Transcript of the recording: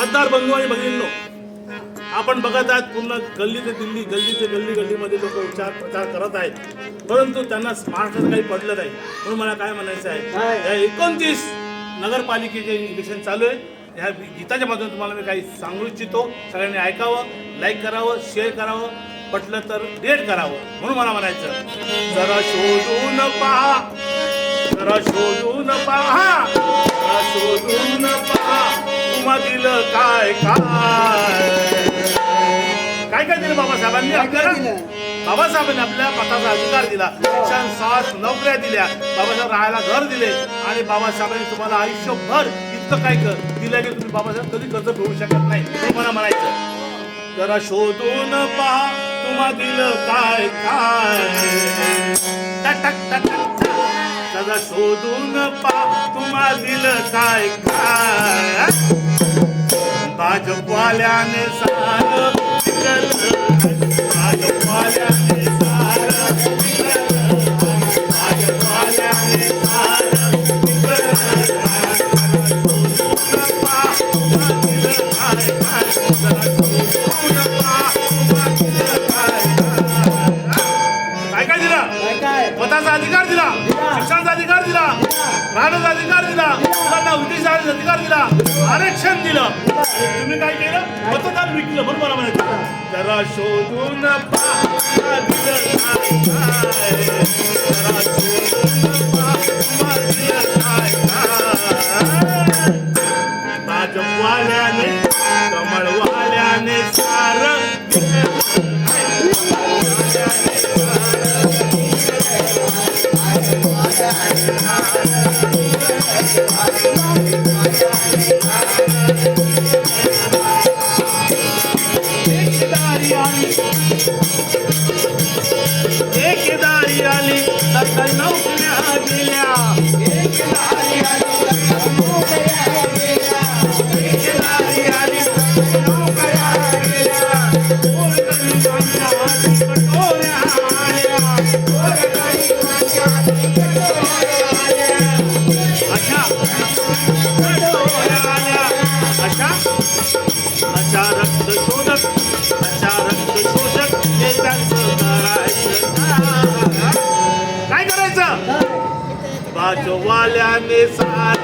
मतदार बंधू आणि भगिनींनो, आपण बघत आहात पूर्ण गल्ली ते दिल्ली, गल्ली ते गल्ली, गल्लीमध्ये लोक प्रचार करत आहेत, परंतु त्यांना महाराष्ट्राचं काही पडलं नाही. म्हणून मला काय म्हणायचं आहे, या 29 नगरपालिकेचे इलेक्शन चालू आहे. ह्या गीताच्या माध्यमातून तुम्हाला मी काही सांगू इच्छितो. सगळ्यांनी ऐकावं, लाईक करावं, शेअर करावं, पटलं तर डिलीट करावं. म्हणून मला म्हणायचं, जरा शोधून पहा, जरा शोधून पहा, जरा शोधून पहा, तुम्हा दिलं काय काय काय दिलं बाबासाहेबांनी आपल्याला. बाबासाहेबांनी आपल्या मताचा अधिकार दिला, शिक्षण, स्वास्थ्य, नोकऱ्या दिल्या, बाबासाहेब राहायला घर दिले, आणि बाबासाहेबांनी तुम्हाला आयुष्यभर इतकं काय दिलं की तुम्ही बाबासाहेब कधी कर्ज फेडू शकत नाही. हे मला म्हणायचं, जरा शोधून पहा, तुम्हा दिलं काय जरा शोधून पहा, तुम्हा दिलं काय भाजपवाल्याने सारं विकलं, भाजपवाल्याने सारं विकलं, भाजपवाल्याने सारं विकलं. मताचा अधिकार दिला, शिक्षणाचा अधिकार दिला, राहण्याचा अधिकार दिला, मुलांना उद्देशाचा अधिकार दिला, आरक्षण दिलं. तुम्ही काय केलं? मतदान विकलं. म्हणून मला म्हणायचं, जरा शोधून भाजपवाल्याने, कमळवाल्याने सारं एकदारी आली तर नोकऱ्या गेल्या, एकदारी आली तर नोकऱ्या गेल्या, एकदारी आली तर नोकऱ्या गेल्या, गोरगरिबांच्या हाती कटोऱ्या आल्या, गोरगरिबांच्या हाती कटोऱ्या आल्या, अशा कटोऱ्या आल्या, अशा रक्तशोधक, अशा रक्तशोधक नेत्यांचं करायचं काय करायचं. भाजपवाल्याने सार